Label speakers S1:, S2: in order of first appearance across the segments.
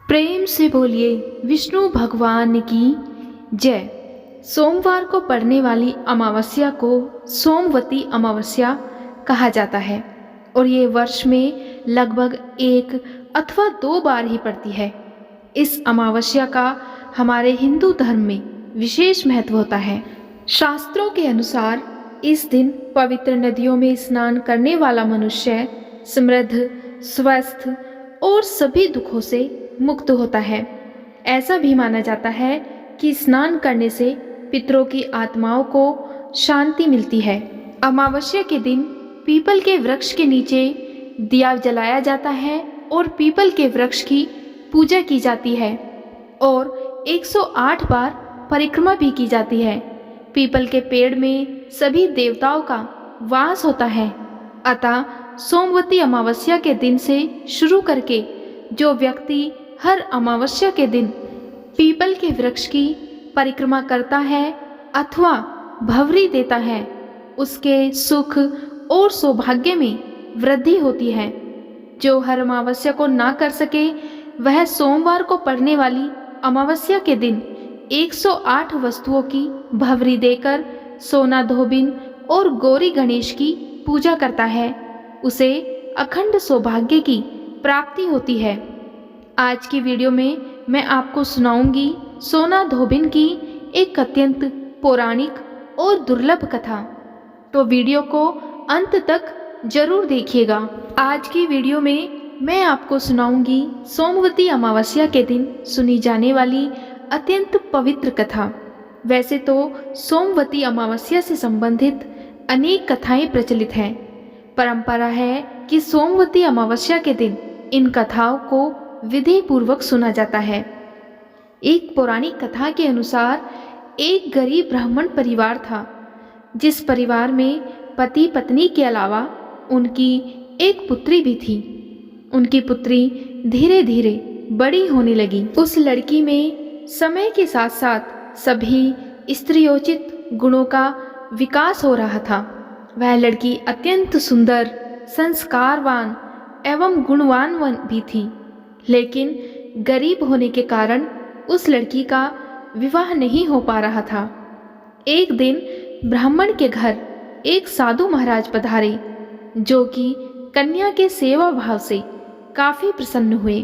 S1: प्रेम से बोलिए विष्णु भगवान की जय। सोमवार को पड़ने वाली अमावस्या को सोमवती अमावस्या कहा जाता है और ये वर्ष में लगभग 1 अथवा 2 बार ही पड़ती है। इस अमावस्या का हमारे हिंदू धर्म में विशेष महत्व होता है। शास्त्रों के अनुसार इस दिन पवित्र नदियों में स्नान करने वाला मनुष्य समृद्ध, स्वस्थ और सभी दुखों से मुक्त होता है। ऐसा भी माना जाता है कि स्नान करने से पितरों की आत्माओं को शांति मिलती है। अमावस्या के दिन पीपल के वृक्ष के नीचे दिया जलाया जाता है और पीपल के वृक्ष की पूजा की जाती है और 108 बार परिक्रमा भी की जाती है। पीपल के पेड़ में सभी देवताओं का वास होता है। अतः सोमवती अमावस्या के दिन से शुरू करके जो व्यक्ति हर अमावस्या के दिन पीपल के वृक्ष की परिक्रमा करता है अथवा भवरी देता है, उसके सुख और सौभाग्य में वृद्धि होती है। जो हर अमावस्या को ना कर सके वह सोमवार को पड़ने वाली अमावस्या के दिन 108 वस्तुओं की भवरी देकर सोना धोबिन और गौरी गणेश की पूजा करता है, उसे अखंड सौभाग्य की प्राप्ति होती है। आज की वीडियो में मैं आपको सुनाऊंगी सोना धोबिन की एक अत्यंत पौराणिक और दुर्लभ कथा। तो वीडियो को अंत तक जरूर देखिएगा। आज की वीडियो में मैं आपको सुनाऊंगी सोमवती अमावस्या के दिन सुनी जाने वाली अत्यंत पवित्र कथा। वैसे तो सोमवती अमावस्या से संबंधित अनेक कथाएं प्रचलित हैं। परंपरा है कि सोमवती अमावस्या के दिन इन कथाओं को विधि पूर्वक सुना जाता है। एक पौराणिक कथा के अनुसार एक गरीब ब्राह्मण परिवार था, जिस परिवार में पति पत्नी के अलावा उनकी एक पुत्री भी थी। उनकी पुत्री धीरे धीरे बड़ी होने लगी। उस लड़की में समय के साथ साथ सभी स्त्रियोचित गुणों का विकास हो रहा था। वह लड़की अत्यंत सुंदर, संस्कारवान एवं गुणवान भी थी, लेकिन गरीब होने के कारण उस लड़की का विवाह नहीं हो पा रहा था। एक दिन ब्राह्मण के घर एक साधु महाराज पधारे, जो कि कन्या के सेवा भाव से काफी प्रसन्न हुए।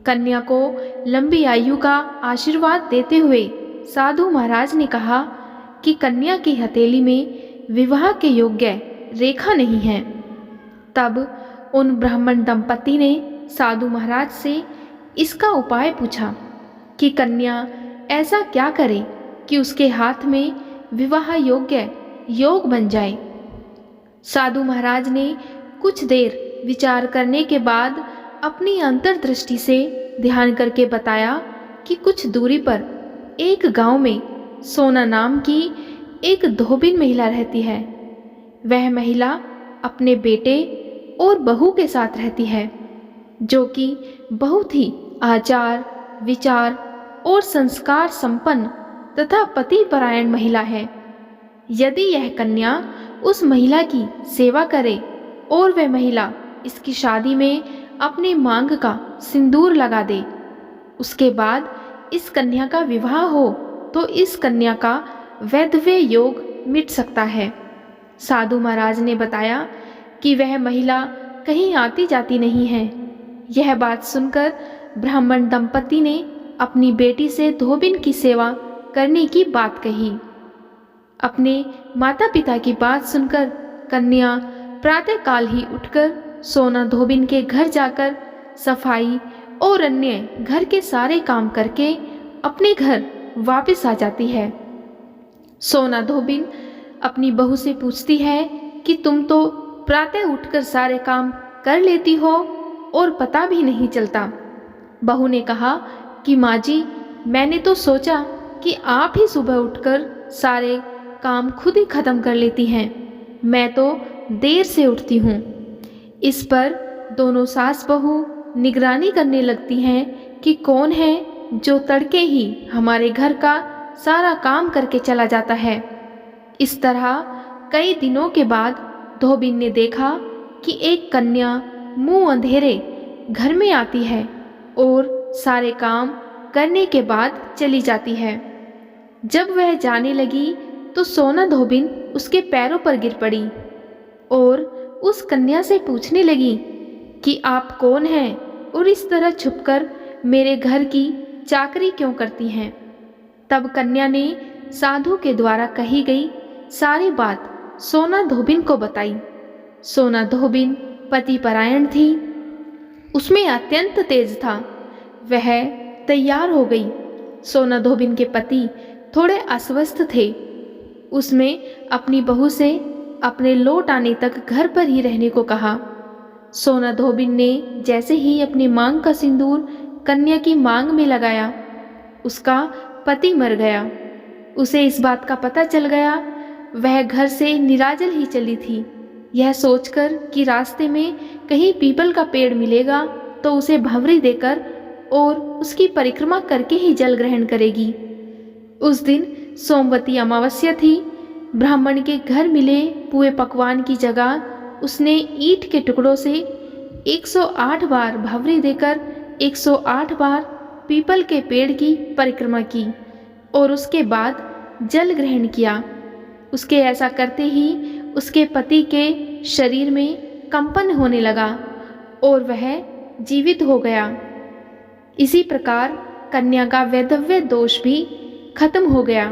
S1: कन्या को लंबी आयु का आशीर्वाद देते हुए साधु महाराज ने कहा कि कन्या की हथेली में विवाह के योग्य रेखा नहीं है। तब उन ब्राह्मण दंपति ने साधु महाराज से इसका उपाय पूछा कि कन्या ऐसा क्या करे कि उसके हाथ में विवाह योग्य योग बन जाए। साधु महाराज ने कुछ देर विचार करने के बाद अपनी अंतर्दृष्टि से ध्यान करके बताया कि कुछ दूरी पर एक गांव में सोना नाम की एक धोबिन महिला रहती है। वह महिला अपने बेटे और बहू के साथ रहती है, जो कि बहुत ही आचार विचार और संस्कार संपन्न तथा पतिपरायण महिला है। यदि यह कन्या उस महिला की सेवा करे और वह महिला इसकी शादी में अपनी मांग का सिंदूर लगा दे, उसके बाद इस कन्या का विवाह हो तो इस कन्या का वैधव्य योग मिट सकता है। साधु महाराज ने बताया कि वह महिला कहीं आती जाती नहीं है। यह बात सुनकर ब्राह्मण दंपति ने अपनी बेटी से धोबिन की सेवा करने की बात कही। अपने माता पिता की बात सुनकर कन्या प्रातःकाल ही उठकर सोना धोबिन के घर जाकर सफाई और अन्य घर के सारे काम करके अपने घर वापस आ जाती है। सोना धोबिन अपनी बहू से पूछती है कि तुम तो प्रातः उठकर सारे काम कर लेती हो और पता भी नहीं चलता। बहू ने कहा कि माँ जी, मैंने तो सोचा कि आप ही सुबह उठकर सारे काम खुद ही खत्म कर लेती हैं। मैं तो देर से उठती हूँ। इस पर दोनों सास बहू निगरानी करने लगती हैं कि कौन है जो तड़के ही हमारे घर का सारा काम करके चला जाता है। इस तरह कई दिनों के बाद धोबिन ने देखा कि एक कन्या मुंह अंधेरे घर में आती है और सारे काम करने के बाद चली जाती है। जब वह जाने लगी तो सोना धोबिन उसके पैरों पर गिर पड़ी और उस कन्या से पूछने लगी कि आप कौन हैं और इस तरह छुपकर मेरे घर की चाकरी क्यों करती हैं। तब कन्या ने साधु के द्वारा कही गई सारी बात सोना धोबिन को बताई। सोना धोबिन पतिपरायण थी, उसमें अत्यंत तेज था। वह तैयार हो गई। सोना धोबिन के पति थोड़े अस्वस्थ थे। उसमें अपनी बहू से अपने लौट आने तक घर पर ही रहने को कहा। सोना धोबिन ने जैसे ही अपनी मांग का सिंदूर कन्या की मांग में लगाया, उसका पति मर गया। उसे इस बात का पता चल गया। वह घर से निराजल ही चली थी, यह सोचकर कि रास्ते में कहीं पीपल का पेड़ मिलेगा तो उसे भंवरी देकर और उसकी परिक्रमा करके ही जल ग्रहण करेगी। उस दिन सोमवती अमावस्या थी। ब्राह्मण के घर मिले पुए पकवान की जगह उसने ईंट के टुकड़ों से 108 बार भंवरी देकर 108 बार पीपल के पेड़ की परिक्रमा की और उसके बाद जल ग्रहण किया। उसके ऐसा करते ही उसके पति के शरीर में कंपन होने लगा और वह जीवित हो गया। इसी प्रकार कन्या का वैधव्य दोष भी खत्म हो गया।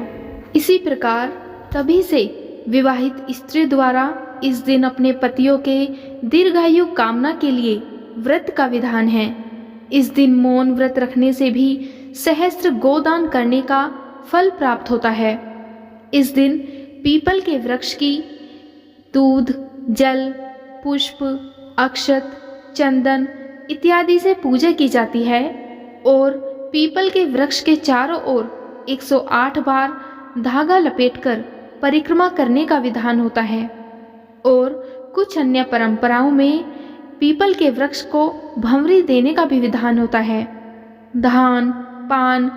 S1: इसी प्रकार तभी से विवाहित स्त्री द्वारा इस दिन अपने पतियों के दीर्घायु कामना के लिए व्रत का विधान है। इस दिन मौन व्रत रखने से भी सहस्त्र गोदान करने का फल प्राप्त होता है। इस दिन पीपल के वृक्ष की दूध, जल, पुष्प, अक्षत, चंदन इत्यादि से पूजा की जाती है और पीपल के वृक्ष के चारों ओर 108 बार धागा लपेटकर परिक्रमा करने का विधान होता है। और कुछ अन्य परंपराओं में पीपल के वृक्ष को भंवरी देने का भी विधान होता है। धान, पान,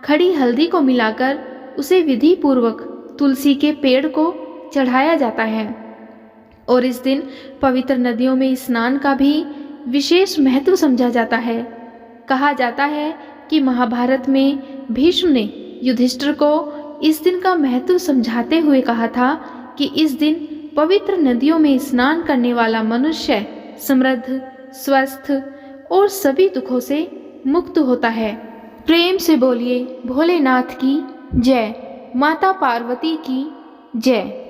S1: खड़ी हल्दी को मिलाकर उसे विधि पूर्वक तुलसी के पेड़ को चढ़ाया जाता है। और इस दिन पवित्र नदियों में स्नान का भी विशेष महत्व समझा जाता है। कहा जाता है कि महाभारत में भीष्म ने युधिष्ठिर को इस दिन का महत्व समझाते हुए कहा था कि इस दिन पवित्र नदियों में स्नान करने वाला मनुष्य समृद्ध, स्वस्थ और सभी दुखों से मुक्त होता है। प्रेम से बोलिए भोलेनाथ की जय, माता पार्वती की जय।